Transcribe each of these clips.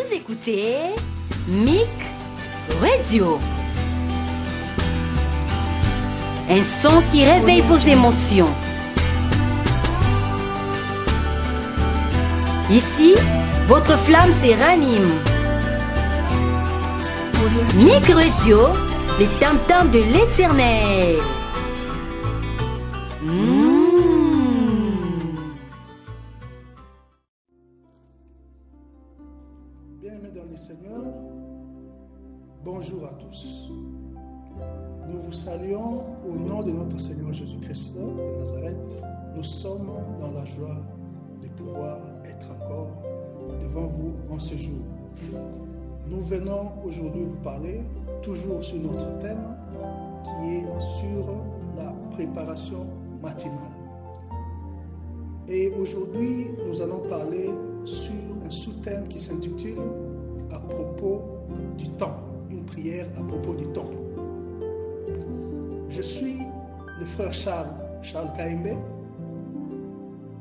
Vous écoutez Mic Radio. Un son qui réveille vos émotions. Ici, votre flamme se ranime. Mic Radio, les tam-tams de l'Éternel. Bien-aimés dans le Seigneur, bonjour à tous. Nous vous saluons au nom de notre Seigneur Jésus-Christ de Nazareth. Nous sommes dans la joie de pouvoir être encore devant vous en ce jour. Nous venons aujourd'hui vous parler toujours sur notre thème qui est sur la préparation matinale. Et aujourd'hui, nous allons parler sur un sous-thème qui s'intitule « À propos du temps », une prière à propos du temps. Je suis le frère Charles Kaimbe,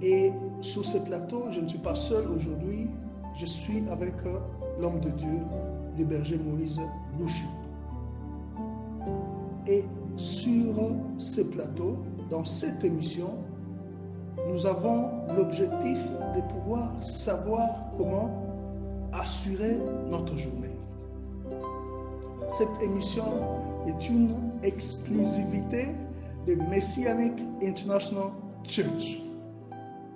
et sur ce plateau, je ne suis pas seul aujourd'hui, je suis avec l'homme de Dieu, le berger Moïse Louchou. Et sur ce plateau, dans cette émission, nous avons l'objectif de pouvoir savoir comment assurer notre journée. Cette émission est une exclusivité de Messianic International Church.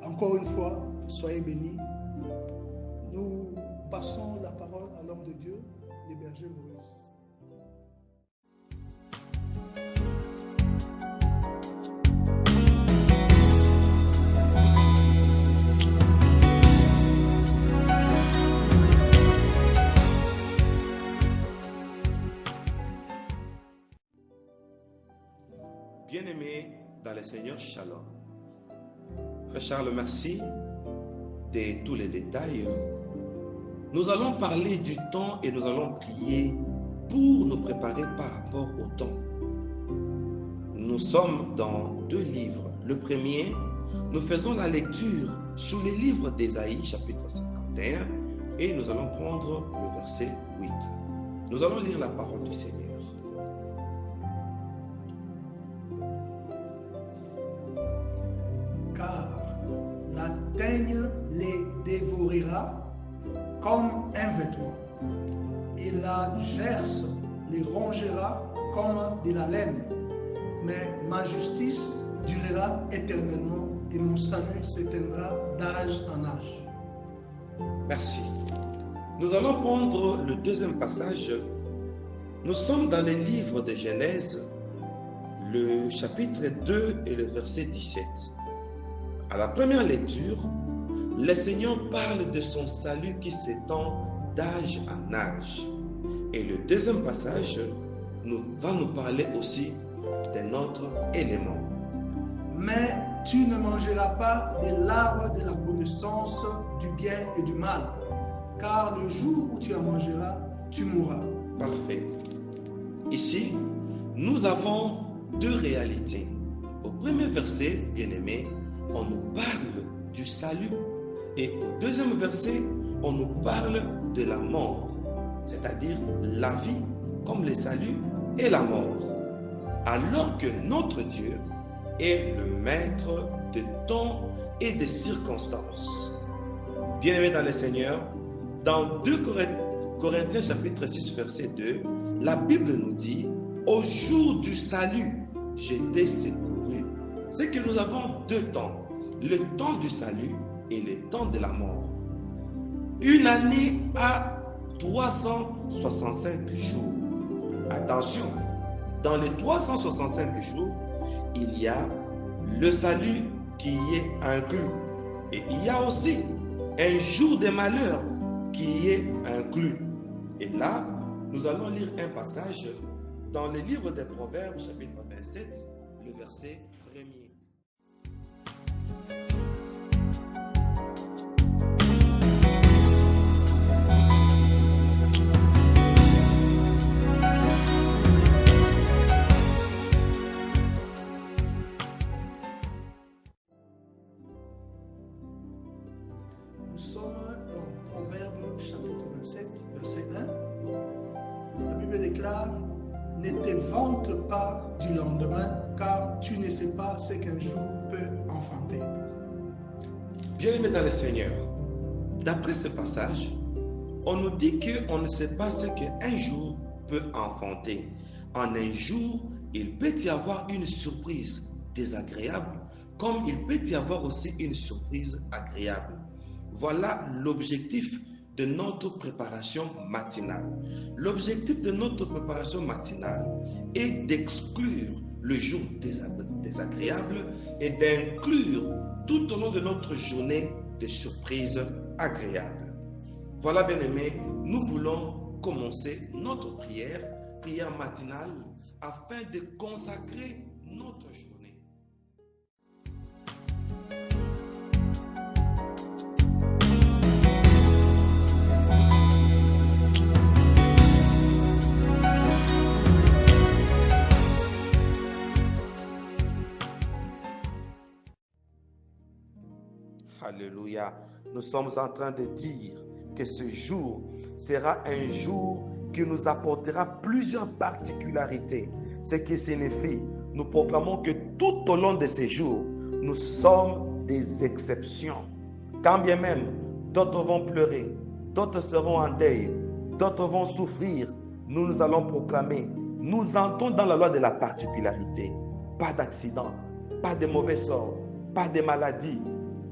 Encore une fois, soyez bénis. Nous passons la parole à l'homme de Dieu, le berger Moïse. Bien-aimés dans le Seigneur, Shalom. Frère Charles, merci de tous les détails. Nous allons parler du temps et nous allons prier pour nous préparer par rapport au temps. Nous sommes dans deux livres. Le premier, nous faisons la lecture sur le livre d'Ésaïe, chapitre 51, et nous allons prendre le verset 8. Nous allons lire la parole du Seigneur. Les dévorera comme un vêtement, et la gerce les rongera comme de la laine. Mais ma justice durera éternellement et mon salut s'éteindra d'âge en âge. Merci. Nous allons prendre le deuxième passage. Nous sommes dans les livres de Genèse, le chapitre 2 et le verset 17. À la première lecture, le Seigneur parle de son salut qui s'étend d'âge en âge. Et le deuxième passage va nous parler aussi d'un autre élément. Mais tu ne mangeras pas de l'arbre de la connaissance du bien et du mal, car le jour où tu en mangeras, tu mourras. Parfait. Ici, nous avons deux réalités. Au premier verset, bien-aimé, on nous parle du salut. Et au deuxième verset, on nous parle de la mort, c'est-à-dire la vie comme le salut et la mort. Alors que notre Dieu est le maître de temps et de circonstances. Bien-aimés dans le Seigneur, dans 2 Corinthiens chapitre 6 verset 2, la Bible nous dit « Au jour du salut, j'étais secouru ». C'est que nous avons deux temps, le temps du salut et le temps de la mort. Une année a 365 jours. Attention, dans les 365 jours, il y a le salut qui y est inclus. Et il y a aussi un jour de malheur qui y est inclus. Et là, nous allons lire un passage dans le livre des Proverbes, chapitre 27, le verset 1er. sommes dans Proverbe chapitre 27, verset 1. La Bible déclare: ne te vante pas du lendemain, car tu ne sais pas ce qu'un jour peut enfanter. Bien-aimés dans le Seigneur, d'après ce passage, on nous dit qu'on ne sait pas ce qu'un jour peut enfanter. En un jour, il peut y avoir une surprise désagréable, comme il peut y avoir aussi une surprise agréable. Voilà l'objectif de notre préparation matinale. L'objectif de notre préparation matinale est d'exclure le jour désagréable et d'inclure tout au long de notre journée des surprises agréables. Voilà, bien-aimés, nous voulons commencer notre prière matinale, afin de consacrer notre journée. Alléluia. Nous sommes en train de dire que ce jour sera un jour qui nous apportera plusieurs particularités. Ce qui signifie, nous proclamons que tout au long de ces jours, nous sommes des exceptions. Quand bien même d'autres vont pleurer, d'autres seront en deuil, d'autres vont souffrir, nous allons proclamer, nous entrons dans la loi de la particularité. Pas d'accident, pas de mauvais sort, pas de maladie,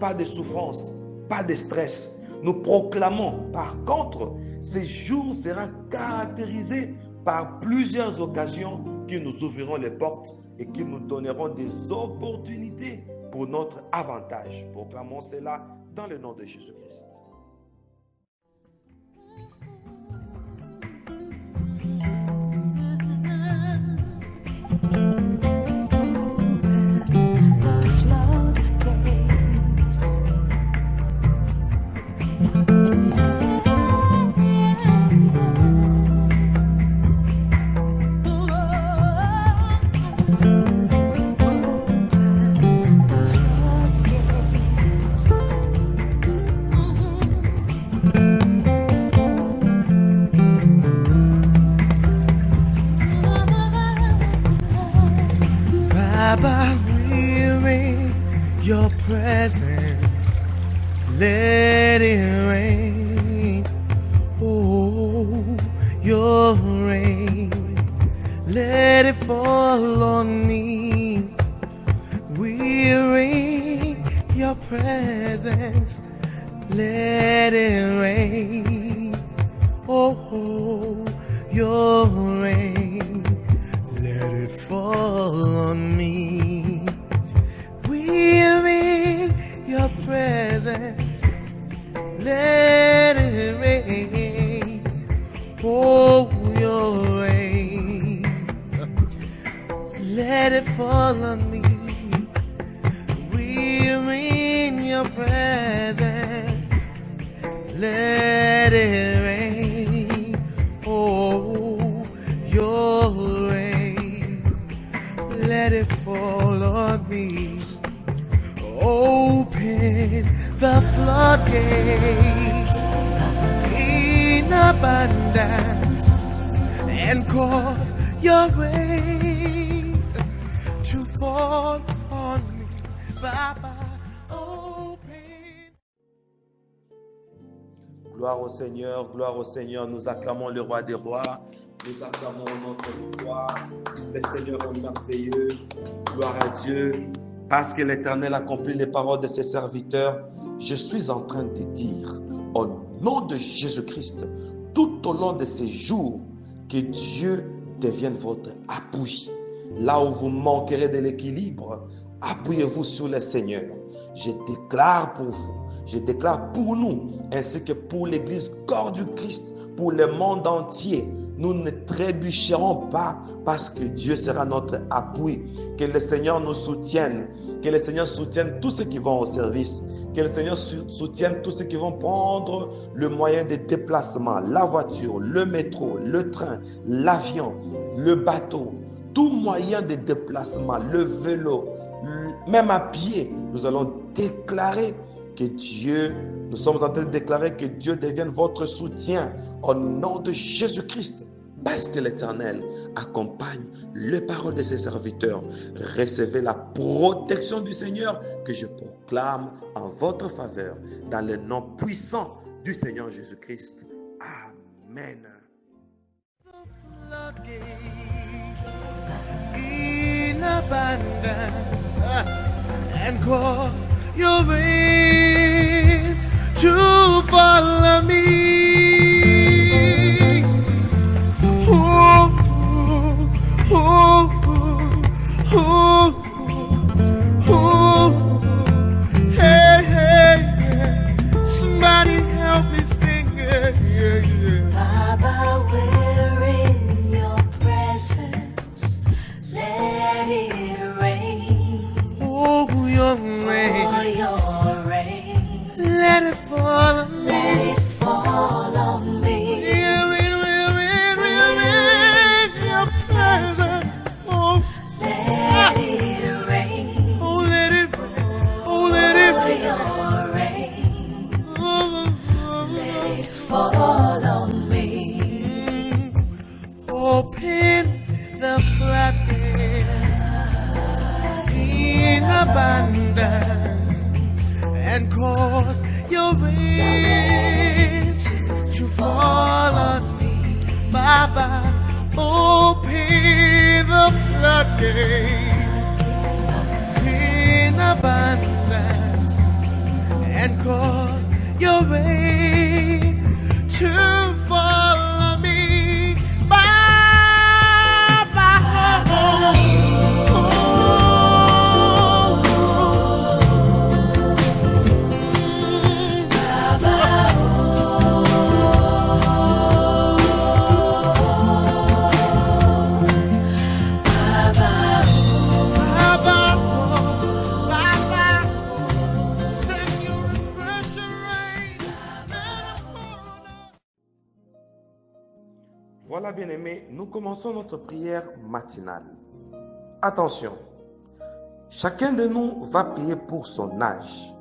pas de souffrance, pas de stress. Nous proclamons, par contre, ces jours seront caractérisés par plusieurs occasions qui nous ouvriront les portes et qui nous donneront des opportunités pour notre avantage. Proclamons cela dans le nom de Jésus-Christ. Your presence, let it rain. Oh, your rain, let it fall on me. Weary, your presence, let it rain. Oh, your rain, let it fall on me. Weary, your presence, let it rain. Oh, your rain, let it fall on me. Weary in your presence, let it rain. Oh, your rain, let it fall on me. Open the floodgates in abundance and cause your rain to fall on me. Baba, open. Gloire au Seigneur, nous acclamons le roi des rois, nous acclamons notre roi, le Seigneur est merveilleux, gloire à Dieu. Parce que l'Éternel accomplit les paroles de ses serviteurs, je suis en train de dire, au nom de Jésus-Christ, tout au long de ces jours, que Dieu devienne votre appui. Là où vous manquerez de l'équilibre, appuyez-vous sur le Seigneur. Je déclare pour vous, je déclare pour nous, ainsi que pour l'Église corps du Christ, pour le monde entier, nous ne trébucherons pas parce que Dieu sera notre appui. Que le Seigneur nous soutienne. Que le Seigneur soutienne tous ceux qui vont au service. Que le Seigneur soutienne tous ceux qui vont prendre le moyen de déplacement, la voiture, le métro, le train, l'avion, le bateau, tout moyen de déplacement, le vélo, même à pied. Nous allons déclarer que Dieu, nous sommes en train de déclarer que Dieu devienne votre soutien au nom de Jésus-Christ. Parce que l'Éternel accompagne les paroles de ses serviteurs. Recevez la protection du Seigneur que je proclame en votre faveur dans le nom puissant du Seigneur Jésus-Christ. Amen. In abundance, and cause your rain to follow me. Oh, oh, oh, oh, oh. Hey, hey, hey. Somebody help me sing it. Yeah, yeah. Baba, we're in your presence. Let it rain. Oh, your rain. Oh, your rain. Let it fall on me. Let it fall on me. Yeah, your presence. Oh, Let it rain. oh, let it, oh, let it, Oh, your rain. oh, Let it fall on me. open the floodgates in abundance and cause your rain to fall on me. Baba, open the floodgates in abundance and cause your rain to fall on me. Baba, oh, send your refreshing rain. Voilà, bien-aimés, nous commençons notre prière matinale. Attention, chacun de nous va prier pour son âge.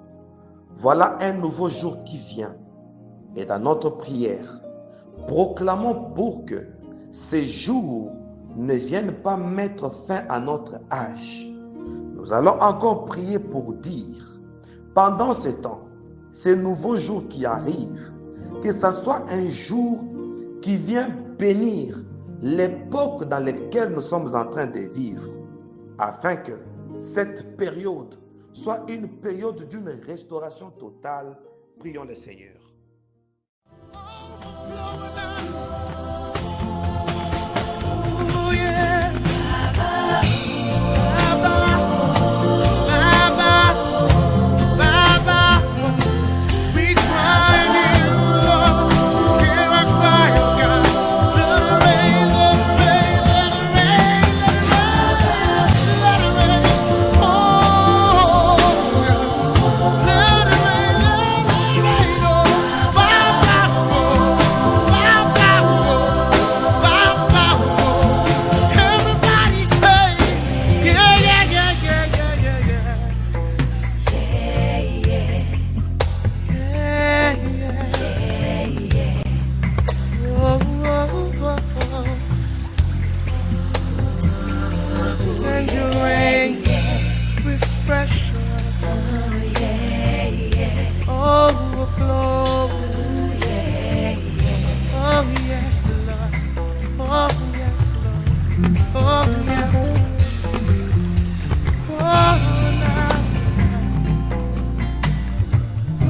Voilà un nouveau jour qui vient. Et dans notre prière, proclamons pour que ces jours ne viennent pas mettre fin à notre âge. Nous allons encore prier pour dire, pendant ce temps, ces nouveaux jours qui arrivent, que ce soit un jour qui vient bénir l'époque dans laquelle nous sommes en train de vivre, afin que cette période soit une période d'une restauration totale. Prions le Seigneur. Oh, yeah. Baba, Baba, we cry to you, Lord. Hear our cry, oh God. Let it rain, let it rain, let it rain, let it rain, let it rain. Oh, let it rain, oh. Baba, Baba, Baba. Everybody say, yeah, yeah, yeah, yeah, yeah, yeah, yeah. Yeah, yeah. Oh, oh, oh, oh. Send your rain, refresh us. Overflow. Oh, yes, Lord. Oh, yes, Lord. Oh, yes, Lord. Oh, now.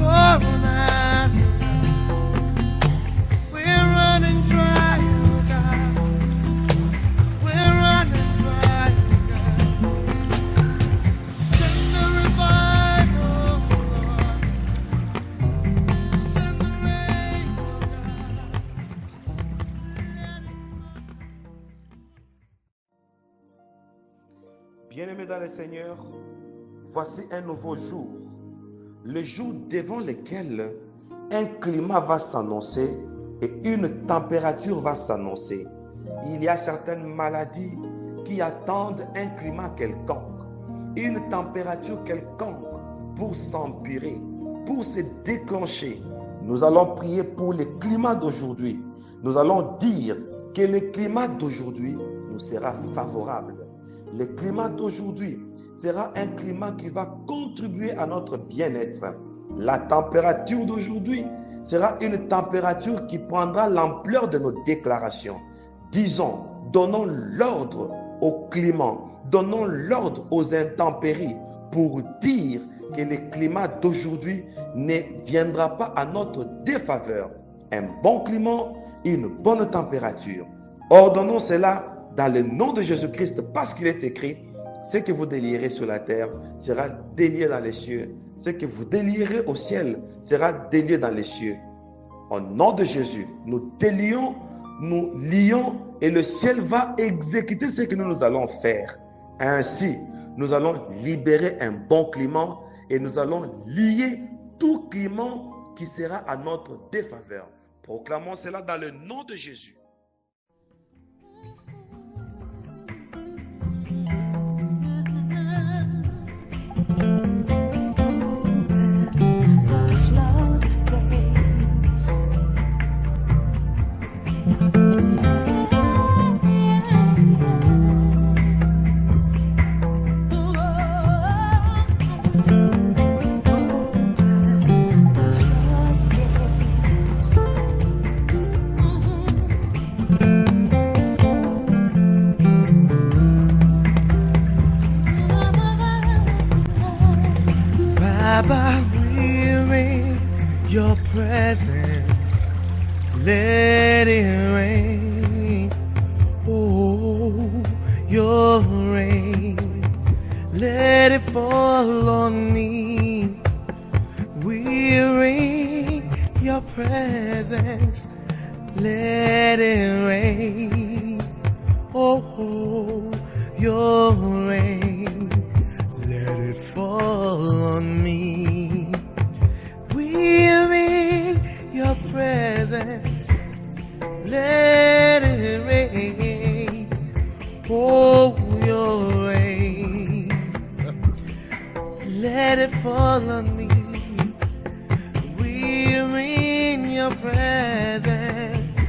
Oh, now. We're running dry, oh God. We're running dry, oh God. Send the revival, Lord. Send the rain, oh God. Bien-aimés dans le Seigneur, voici un nouveau jour, le jour devant lequel un climat va s'annoncer et une température va s'annoncer. Il y a certaines maladies qui attendent un climat quelconque, une température quelconque pour s'empirer, pour se déclencher, nous allons prier pour le climat d'aujourd'hui. Nous allons dire que le climat d'aujourd'hui nous sera favorable. Le climat d'aujourd'hui sera un climat qui va contribuer à notre bien-être. La température d'aujourd'hui sera une température qui prendra l'ampleur de nos déclarations. Disons, donnons l'ordre au climat, donnons l'ordre aux intempéries pour dire que le climat d'aujourd'hui ne viendra pas à notre défaveur. Un bon climat, une bonne température. Ordonnons cela dans le nom de Jésus-Christ parce qu'il est écrit, ce que vous délierez sur la terre sera délié dans les cieux. Ce que vous délierez au ciel sera délié dans les cieux. Au nom de Jésus, nous délions, nous lions et le ciel va exécuter ce que nous allons faire. Ainsi, nous allons libérer un bon climat et nous allons lier tout climat qui sera à notre défaveur. Proclamons cela dans le nom de Jésus. Baba, we're in your presence. Let it rain. Oh, your rain. Let it fall on me. We're in your presence. Let it rain. Oh, your rain. Let it fall on me. We're in your presence. Let it rain. Oh, your rain. Let it fall on me. We're in your presence.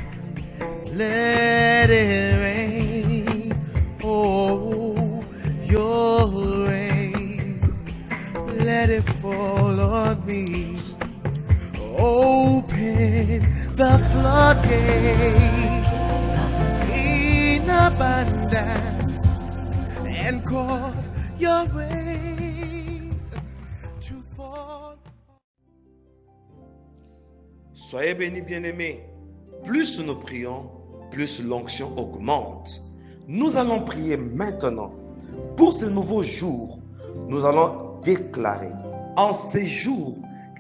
Let it rain. Oh, your rain. Let it fall on me. Open the floodgates in abundance and cause your rain to fall. Soyez bénis, bien-aimés. Plus nous prions, plus l'onction augmente. Nous allons prier maintenant. Pour ce nouveau jour, nous allons déclarer en ces jours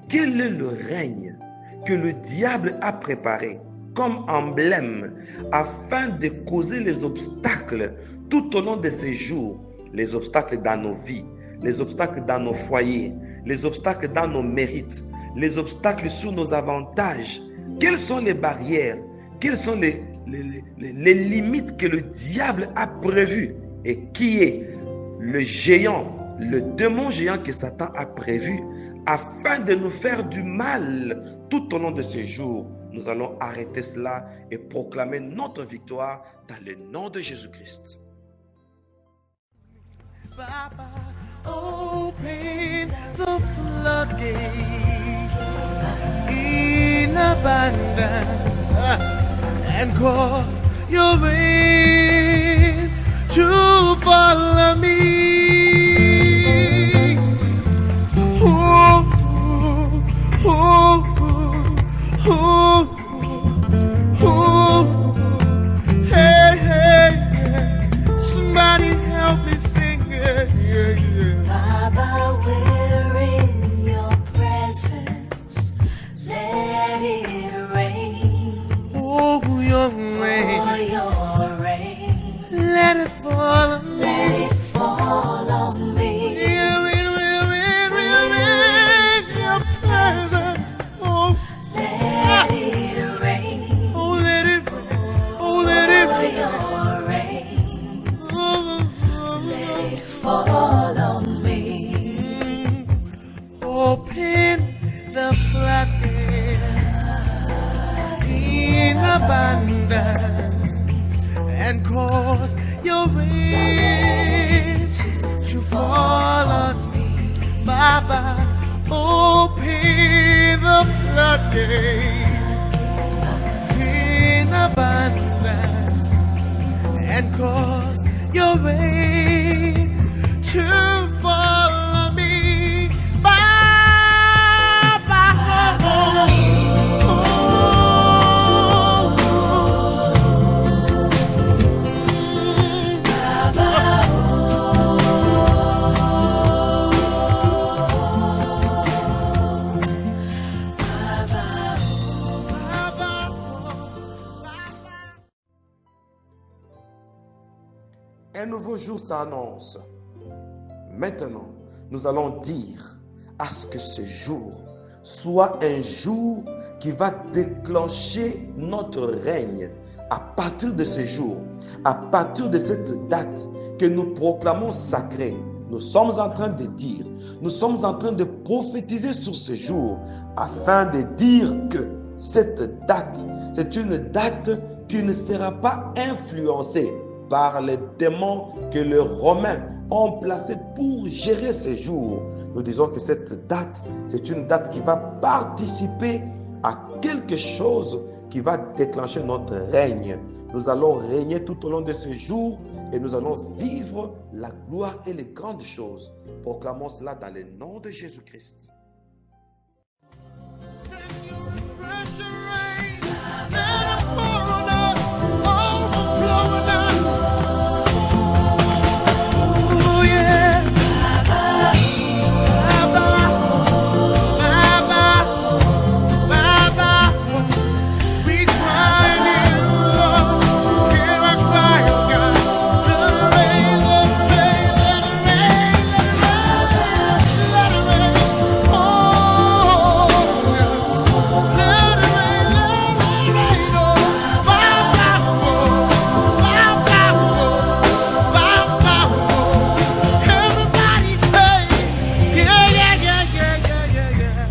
quel est le règne que le diable a préparé comme emblème afin de causer les obstacles tout au long de ces jours, les obstacles dans nos vies, les obstacles dans nos foyers, les obstacles dans nos mérites, les obstacles sur nos avantages. Quelles sont les barrières? Quelles sont les limites que le diable a prévues? Et qui est le géant, le démon géant que Satan a prévu afin de nous faire du mal tout au long de ces jours? Nous allons arrêter cela et proclamer notre victoire dans le nom de Jésus-Christ. Baba, open the floodgates in abundance and cause your rain to follow me. Oh, oh, oh, oh, oh. Hey, hey, hey. Somebody help me sing it. Yeah, yeah. Baba, we're in your presence. Let it rain. Oh, your rain. Oh, your rain. Let it fall on me. Let it fall on me. Your presence. Oh, Let it rain. oh, let it rain. Oh, let it Oh, rain. your rain. Oh, Let it fall on me. Open abundance and cause your rain to fall on me. Baba, open the floodgates in abundance and cause your rain to fall on me. Baba, Un nouveau jour s'annonce. Maintenant, nous allons dire à ce que ce jour soit un jour qui va déclencher notre règne. À partir de ce jour, à partir de cette date que nous proclamons sacrée, nous sommes en train de dire, nous sommes en train de prophétiser sur ce jour afin de dire que cette date, c'est une date qui ne sera pas influencée par les démons que les Romains ont placés pour gérer ces jours. Nous disons que cette date, c'est une date qui va participer à quelque chose qui va déclencher notre règne. Nous allons régner tout au long de ce jour et nous allons vivre la gloire et les grandes choses. Proclamons cela dans le nom de Jésus-Christ. send your refreshing rain, let it pour on us, overflowing us. Oh yeah. Baba, Baba, we cry to you, Lord. Hear our cry, oh God. Let it rain, let it rain, let it rain, let it rain, let it rain. Oh, let it rain, oh. Baba, Baba, Baba. Everybody say, yeah, yeah, yeah, yeah, yeah, yeah, yeah.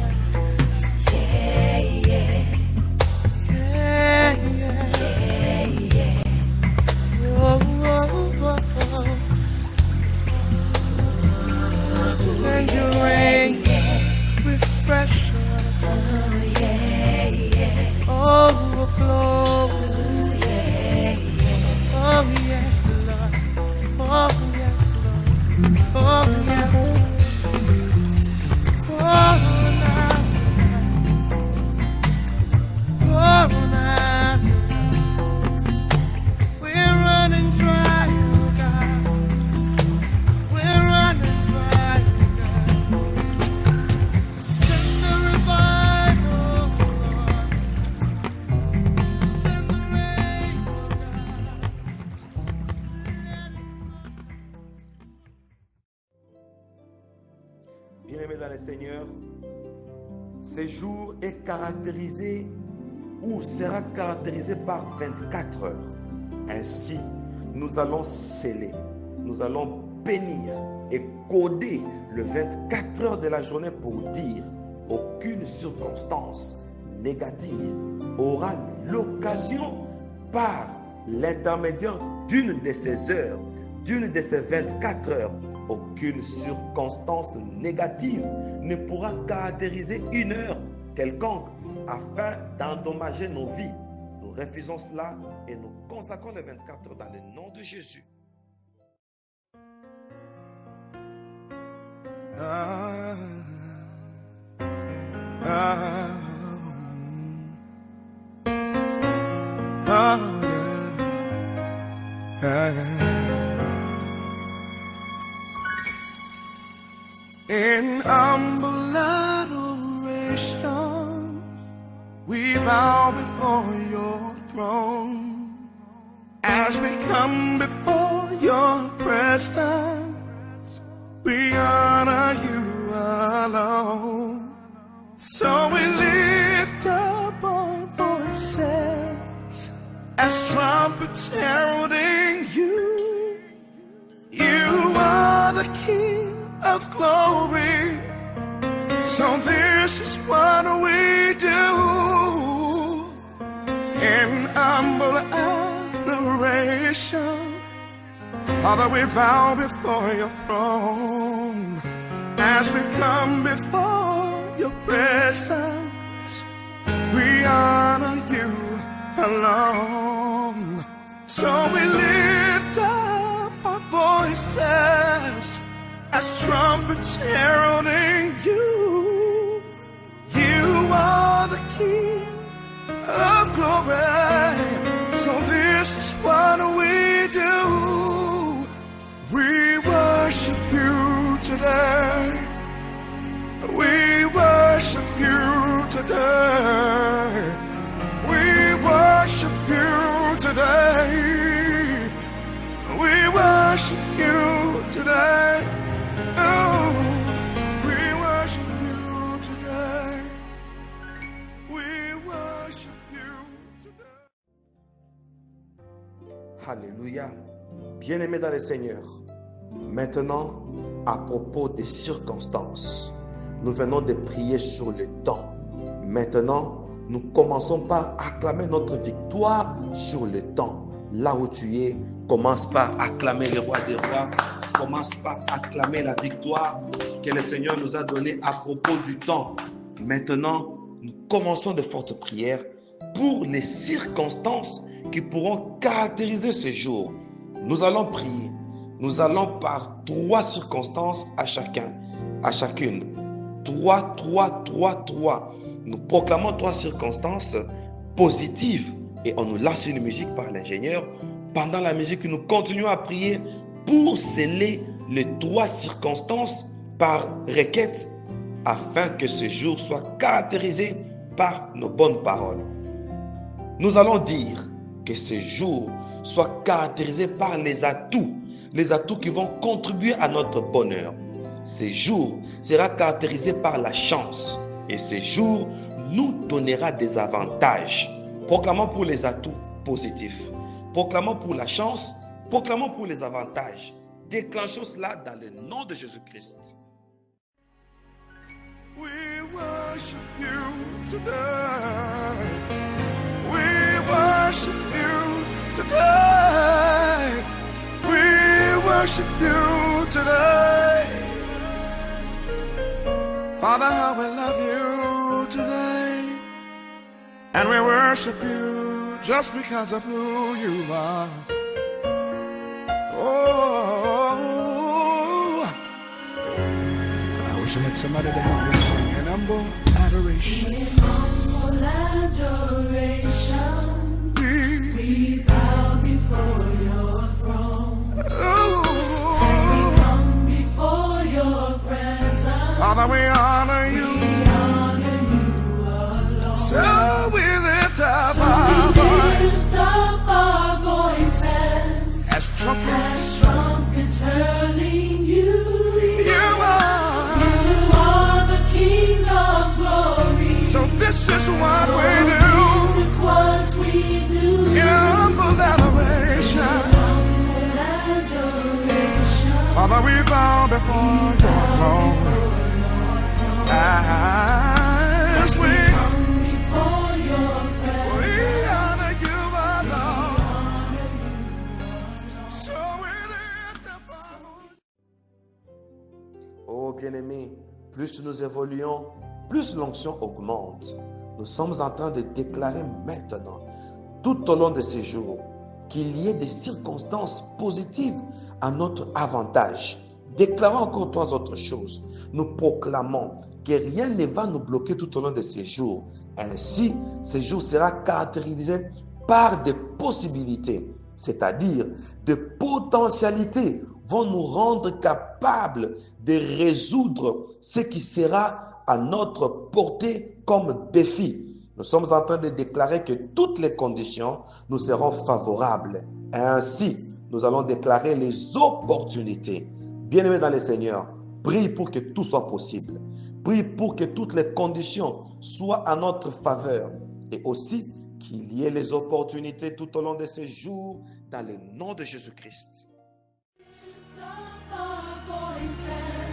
Yeah, yeah. Oh, oh, oh, oh. Send your rain, refresh us. Overflow. Oh, yes, Lord. Oh, yes, Lord. Oh, yes, Lord. Oh, now. Oh, now. We're running dry, oh God. We're running dry, oh God. Send the revival, Lord. Send the rain, oh God. Bien-aimés dans le Seigneur, ce jour est caractérisé ou sera caractérisé par 24 heures. Ainsi, nous allons sceller, nous allons bénir et coder le 24 heures de la journée pour dire aucune circonstance négative aura l'occasion par l'intermédiaire d'une de ces heures, d'une de ces 24 heures. Aucune circonstance négative ne pourra caractériser une heure quelconque afin d'endommager nos vies. Nous refusons cela et nous consacrons les 24 heures dans le nom de Jésus. In humble adoration, we bow before your throne. As we come before your presence, we honor you alone. So we lift up our voices as trumpets heralding you. You are the King of glory. So this is what we do. In generation. Father, we bow before your throne as we come before your presence. We honor you alone. So we lift up our voices as trumpets heralding you. You are the King of glory. So this is what we do. We worship you today. We worship you today. We worship you today. We worship you today. Oh, we worship you today. We worship you today. Alléluia. Bien-aimés dans le Seigneur, maintenant, à propos des circonstances, nous venons de prier sur le temps. Maintenant, nous commençons par acclamer notre victoire sur le temps. Là où tu es, commence par acclamer le roi des rois. Commence par acclamer la victoire que le Seigneur nous a donnée à propos du temps. Maintenant, nous commençons de fortes prières pour les circonstances qui pourront caractériser ce jour. Nous allons prier. Nous allons par 3 circonstances à chacune. 3. Nous proclamons 3 circonstances positives et on nous lance une musique par l'ingénieur. Pendant la musique, nous continuons à prier pour sceller les 3 circonstances par requête afin que ce jour soit caractérisé par nos bonnes paroles. Nous allons dire que ce jour soit caractérisé par les atouts qui vont contribuer à notre bonheur. Ce jour sera caractérisé par la chance et ce jour nous donnera des avantages. Proclamons pour les atouts positifs, proclamons pour la chance, proclamons pour les avantages. Déclenchons cela dans le nom de Jésus-Christ. We worship you today. We worship you today. We worship you today. Father, how we love you today. And we worship you just because of who you are. Oh, I wish I had somebody to help me sing an humble adoration. In humble adoration, we bow before your throne. As we come before your presence, Father, we honor you. we honor you alone. So we lift up So our we voice lift up our voices as trumpets. as trumpets hurling you. You are. You are the King of glory. So this is what So we this do is what we do. in humble adoration. Humble adoration. Father, we bow before your throne as we Come before your presence. honor you alone. So we lift up our voice. Oh bien-aimés, plus nous évoluons, plus l'onction augmente. Nous sommes en train de déclarer maintenant, tout au long de ces jours, qu'il y ait des circonstances positives à notre avantage. Déclarons encore 3 autres choses. Nous proclamons que rien ne va nous bloquer tout au long de ces jours. Ainsi, ce jour sera caractérisé par des possibilités, c'est-à-dire des potentialités vont nous rendre capables de résoudre ce qui sera à notre portée comme défi. Nous sommes en train de déclarer que toutes les conditions nous seront favorables. Ainsi, nous allons déclarer les opportunités. Bien-aimés dans le Seigneur, prie pour que tout soit possible. Prie pour que toutes les conditions soient à notre faveur. Et aussi qu'il y ait les opportunités tout au long de ces jours dans le nom de Jésus-Christ.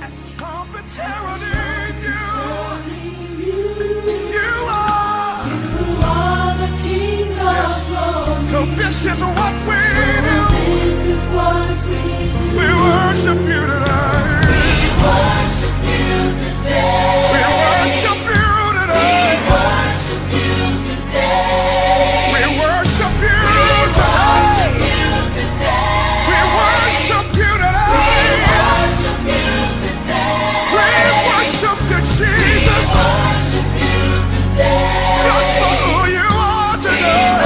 As trumpets heralding you, you are the King of glory. So this is what we do. worship you today. We worship you today. We worship you today. We worship you today. We worship you today. We worship you, Jesus. Just for who you are today.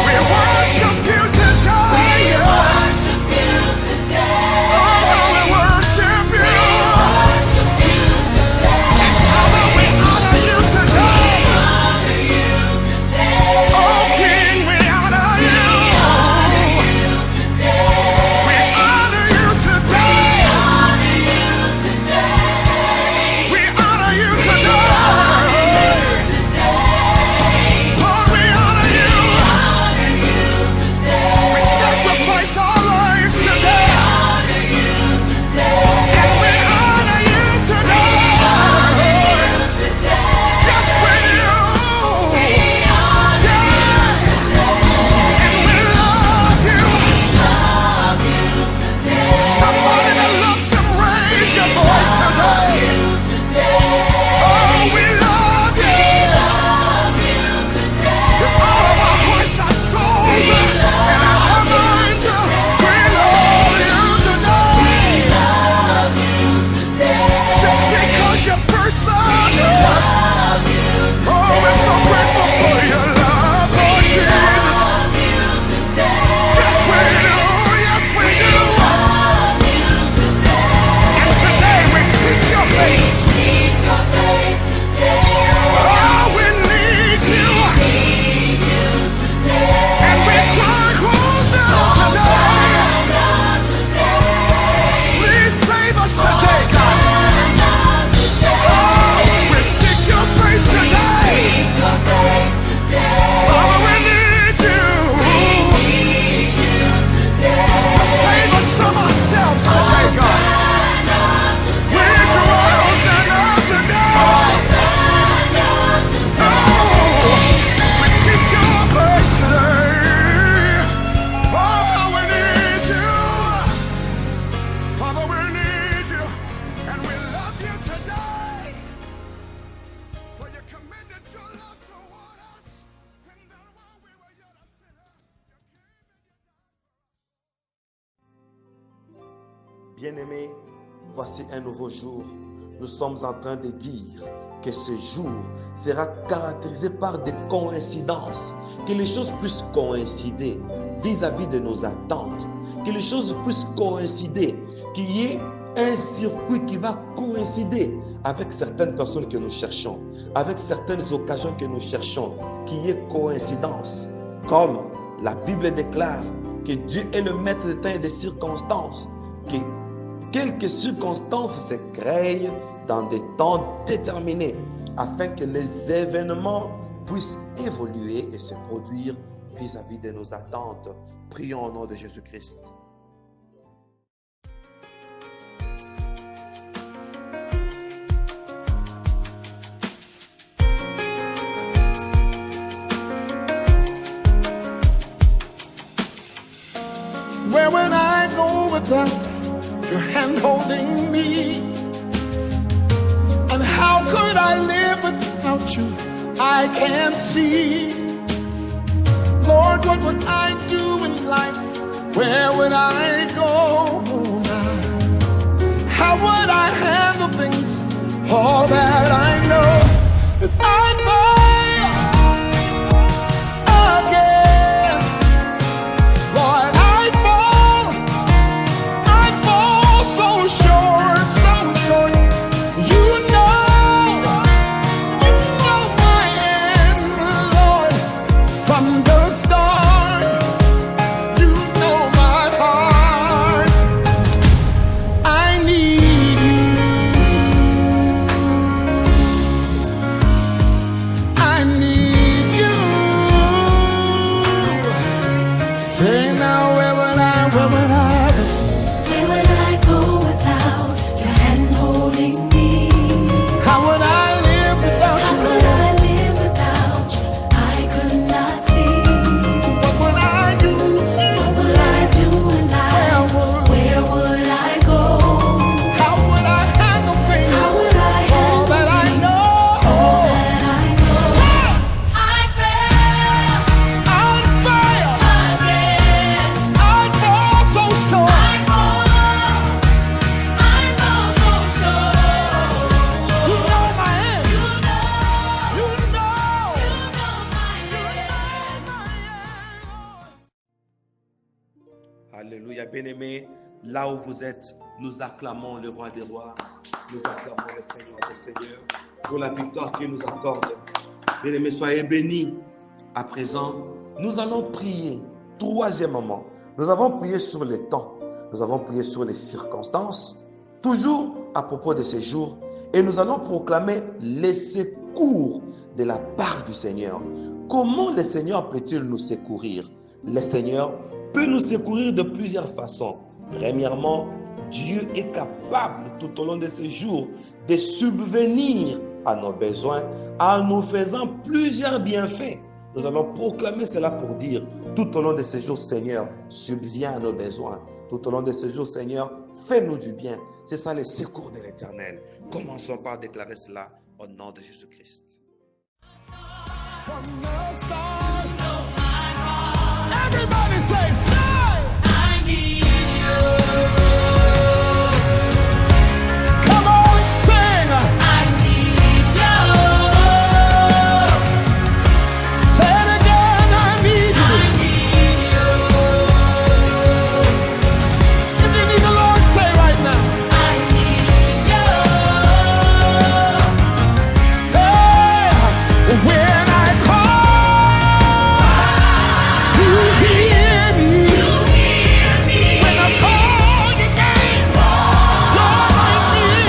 We worship you today. Oh, we worship you. And Father, we honor you today. Oh, King, we honor you. We honor you today. We honor you today. Lord, we honor you. We sacrifice our lives today. And we honor you today. Yes, we do. Yes. And we love you. Somebody that loves him, raise your voice today. Oh, we love you. With all of our hearts, our souls, and our minds, we love you today. Just because you first loved us. Oh, we're so grateful for your love, Lord Jesus. Yes, we do. Yes, we do. And today we seek your face. Oh, we need you. And we cry, Hosanna today. Please save us today, God. Oh, we seek your face today. Father, we need you. To save us from ourselves today, God. We cry, Hosanna today. Oh, we seek your face today. Oh, we need you. Father, we need you. And we love you today. For you commended your love toward us. And that while we were yet a sinner, you came and you died. Bien-aimés, voici un nouveau jour. Nous sommes en train de dire que ce jour sera caractérisé par des coïncidences, que les choses puissent coïncider vis-à-vis de nos attentes, que les choses puissent coïncider, qu'il y ait un circuit qui va coïncider avec certaines personnes que nous cherchons, avec certaines occasions que nous cherchons, qu'il y ait coïncidence. Comme la Bible déclare que Dieu est le maître des temps et des circonstances, que quelques circonstances se créent dans des temps déterminés afin que les événements puissent évoluer et se produire vis-à-vis de nos attentes. Prions au nom de Jésus-Christ. Where would I go without your hand holding me? And how could I live without you? I can't see. Lord, what would I do in life? Where would I go now? How would I handle things? All that I know is I fall again. Lord, I fall so short, so short. You know my end, Lord, from the start. You know my heart. I need you. Alléluia. Bien-aimés, là où vous êtes, nous acclamons le roi des rois. Nous acclamons le Seigneur des seigneurs pour la victoire qu'il nous accorde. Bien-aimés, soyez bénis. À présent, nous allons prier. Troisièmement, nous avons prié sur les temps. Nous avons prié sur les circonstances. Toujours à propos de ces jours. Et nous allons proclamer les secours de la part du Seigneur. Comment le Seigneur peut-il nous secourir? Le Seigneur peut nous secourir de plusieurs façons. Premièrement, Dieu est capable tout au long de ces jours de subvenir à nos besoins en nous faisant plusieurs bienfaits. Nous allons proclamer cela pour dire tout au long de ces jours, Seigneur, subviens à nos besoins. Tout au long de ces jours, Seigneur, fais-nous du bien. C'est ça le secours de l'Éternel. Commençons par déclarer cela au nom de Jésus-Christ. Everybody say, I need you. Come on, sing. I need you. Say it again, I need you. I need you. If you need the Lord, say right now. I need you. Hey, when I call, you hear me. When I call your name, Lord, you're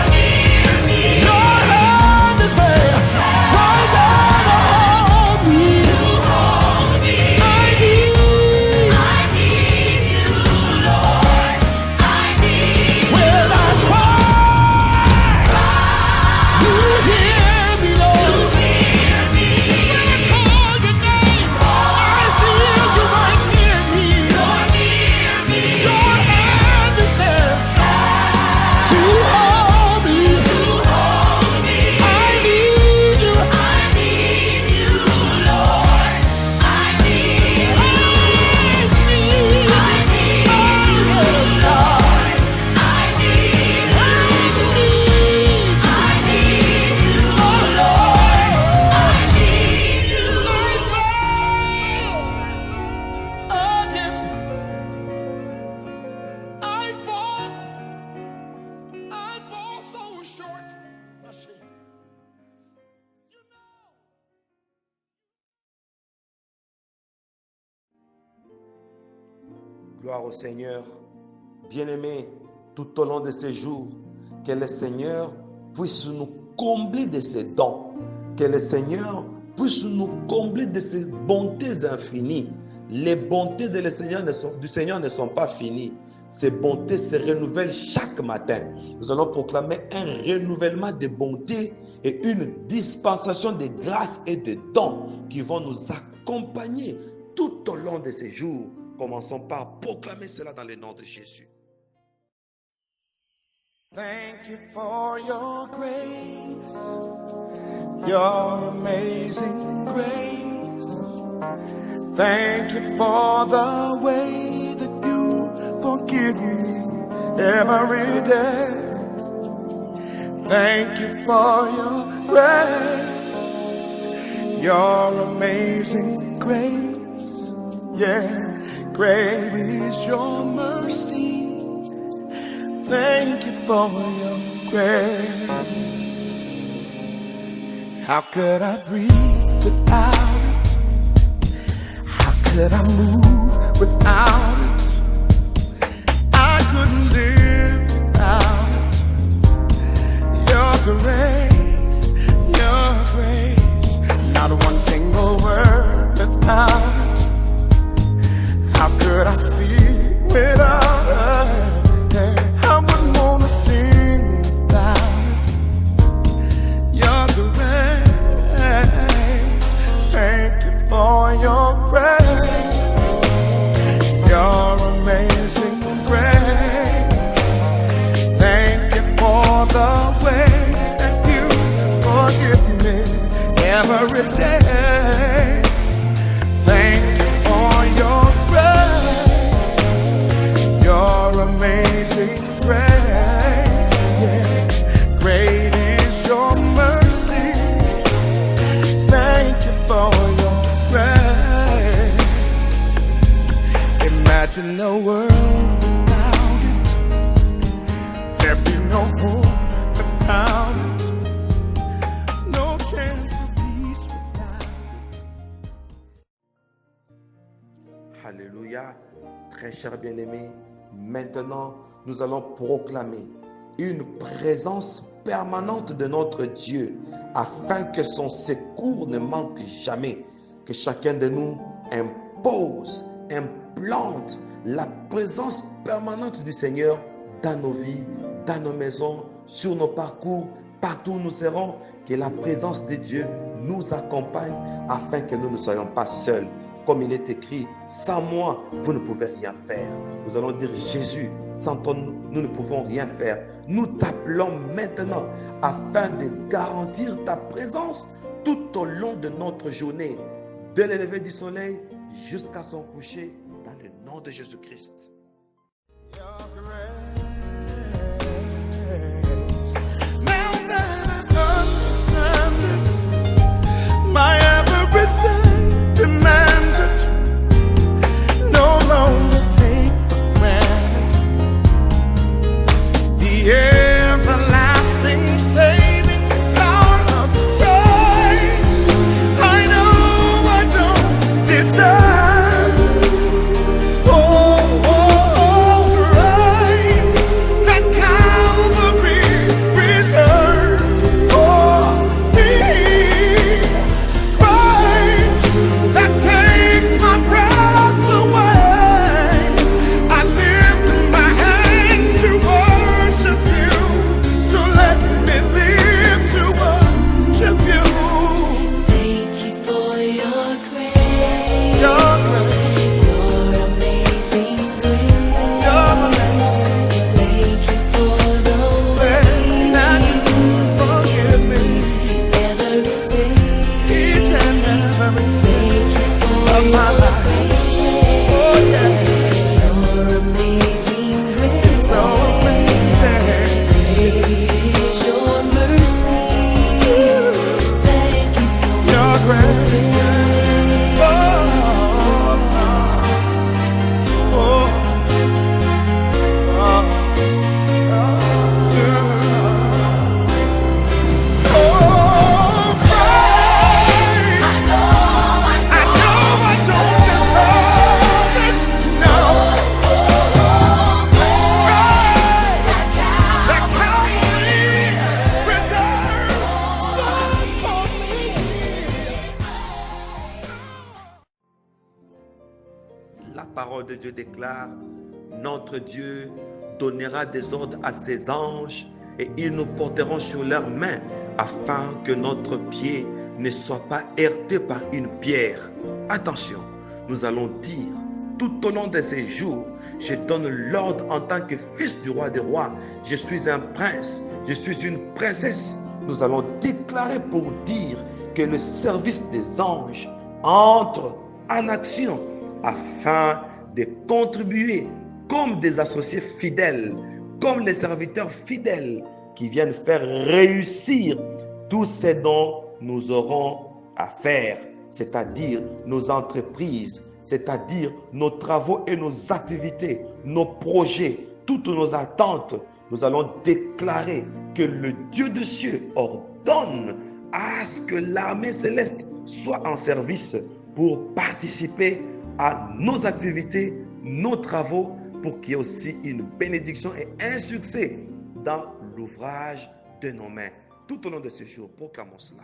near me. Your hand is there, right there to hold me. I need you, Lord. When I cry, you hear me, Lord. When I call your name, I feel you right near me. Your hand is there to hold me. I need you, Lord. I need you. I fall so short. Gloire au Seigneur. Bien-aimés, tout au long de ces jours, que le Seigneur puisse nous combler de ses dons. Que le Seigneur puisse nous combler de ses bontés infinies. Les bontés du Seigneur ne sont pas finies. Ces bontés se renouvellent chaque matin. Nous allons proclamer un renouvellement de bontés et une dispensation de grâce et de dons qui vont nous accompagner tout au long de ces jours. Commençons par proclamer cela dans le nom de Jésus. Thank you for your grace, your amazing grace. Thank you for the way that you forgive me every day. Thank you for your grace, your amazing grace. Yeah, great is your mercy. Thank you for your grace. How could I breathe without it? How could I move without it? I couldn't live without it. Your grace, not one single word without it. How could I speak without it? I wouldn't wanna sing without it. Your grace, thank you for your grace, your amazing grace. Thank you for the way that you forgive me every day. Thank you for your grace, your amazing grace. Yeah, great is your mercy. Thank you for your grace. Imagine the Alléluia. Très cher bien-aimé, maintenant, nous allons proclamer une présence permanente de notre Dieu afin que son secours ne manque jamais. Que chacun de nous implante la présence permanente du Seigneur dans nos vies, dans nos maisons, sur nos parcours, partout où nous serons. Que la présence de Dieu nous accompagne afin que nous ne soyons pas seuls. Comme il est écrit, sans moi, vous ne pouvez rien faire. Nous allons dire, Jésus, sans toi, nous ne pouvons rien faire. Nous t'appelons maintenant afin de garantir ta présence tout au long de notre journée, de l'élever du soleil jusqu'à son coucher, dans le nom de Jésus-Christ. Now that I understand it, my everyday demands it. No longer take for granted the everlasting saving power of grace. I know I don't deserve. Grace that Calvary reserved for me. Grace that takes my breath away. I lift my hands to worship you. So let me live to worship you. Thank you for your grace. Your grace. Your amazing grace. Your grace. Thank you for the way That you forgive me every day. each and every day Thank you for of my your life. Oh yes, Your amazing grace. so amazing. Great is your mercy. Thank you for Your grace. La parole de Dieu déclare, notre Dieu donnera des ordres à ses anges et ils nous porteront sur leurs mains afin que notre pied ne soit pas heurté par une pierre. Attention, nous allons dire tout au long de ces jours, je donne l'ordre en tant que fils du roi des rois. Je suis un prince, je suis une princesse. Nous allons déclarer pour dire que le service des anges entre en action afin de contribuer comme des associés fidèles, comme les serviteurs fidèles qui viennent faire réussir tout ce dont nous aurons à faire, c'est-à-dire nos entreprises, c'est-à-dire nos travaux et nos activités, nos projets, toutes nos attentes. Nous allons déclarer que le Dieu des cieux ordonne à ce que l'armée céleste soit en service pour participer à nos activités, nos travaux, pour qu'il y ait aussi une bénédiction et un succès dans l'ouvrage de nos mains. Tout au long de ce jour, proclamons cela.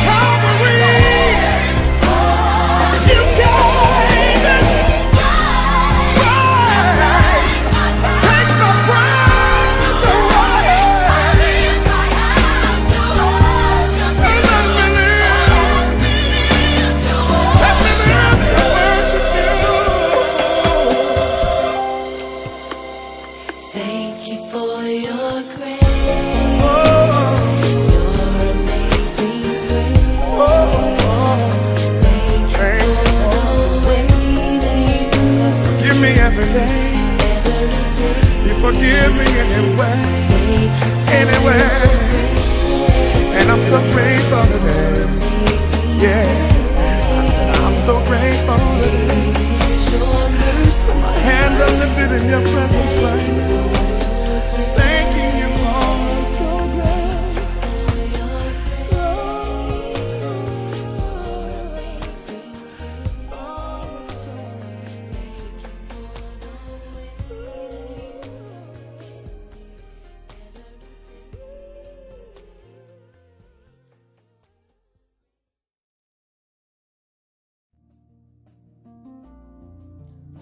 Calvary, in your presence right now. Thanking you for your grace.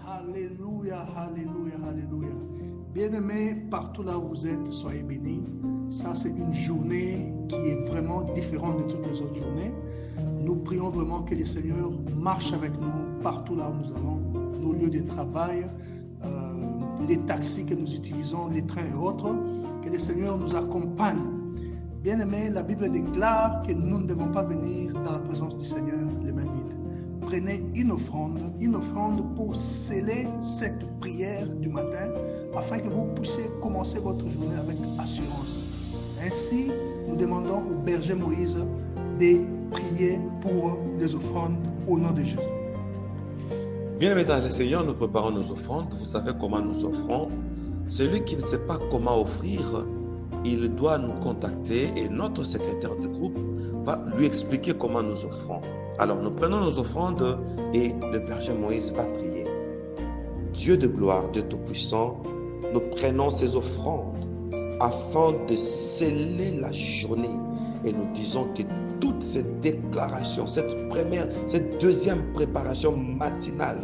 Alléluia, alléluia, alléluia. Bien-aimés, partout là où vous êtes, soyez bénis. Ça, c'est une journée qui est vraiment différente de toutes les autres journées. Nous prions vraiment que le Seigneur marche avec nous partout là où nous allons, nos lieux de travail, les taxis que nous utilisons, les trains et autres. Que le Seigneur nous accompagne. Bien-aimés, la Bible déclare que nous ne devons pas venir dans la présence du Seigneur les mains vides. Prenez une offrande pour sceller cette prière du matin afin que vous puissiez commencer votre journée avec assurance. Ainsi, nous demandons au berger Moïse de prier pour les offrandes au nom de Jésus. Bien-aimés dans le Seigneur, nous préparons nos offrandes. Vous savez comment nous offrons. Celui qui ne sait pas comment offrir, il doit nous contacter et notre secrétaire de groupe va lui expliquer comment nous offrons. Alors nous prenons nos offrandes et le berger Moïse va prier. Dieu de gloire, Dieu Tout-Puissant, nous prenons ces offrandes afin de sceller la journée et nous disons que toute cette déclaration, cette deuxième préparation matinale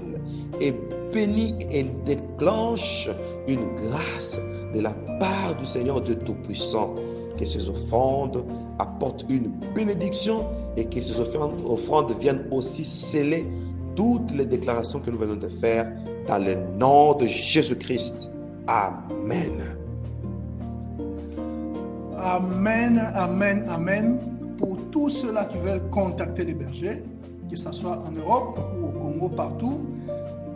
est bénie et déclenche une grâce de la part du Seigneur de Tout-Puissant. Que ces offrandes apportent une bénédiction et que ces offrandes viennent aussi sceller toutes les déclarations que nous venons de faire dans le nom de Jésus-Christ. Amen. Amen, amen, amen. Pour tous ceux-là qui veulent contacter les bergers, que ce soit en Europe ou au Congo, partout,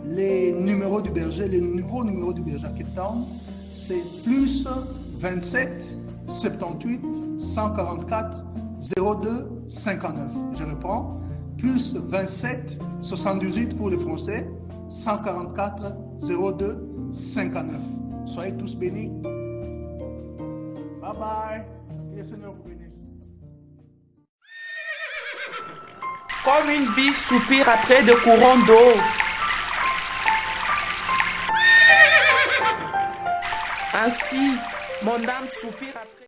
les numéros du berger, les nouveaux numéros du berger à Cape Town, c'est plus 27 78 144 02 59. Je reprends. Plus 27 78 pour les Français, 144 02 59. Soyez tous bénis. Bye bye. Que le Seigneur vous bénisse. Comme une biche soupire après de courants d'eau. Ainsi, mon âme soupire après.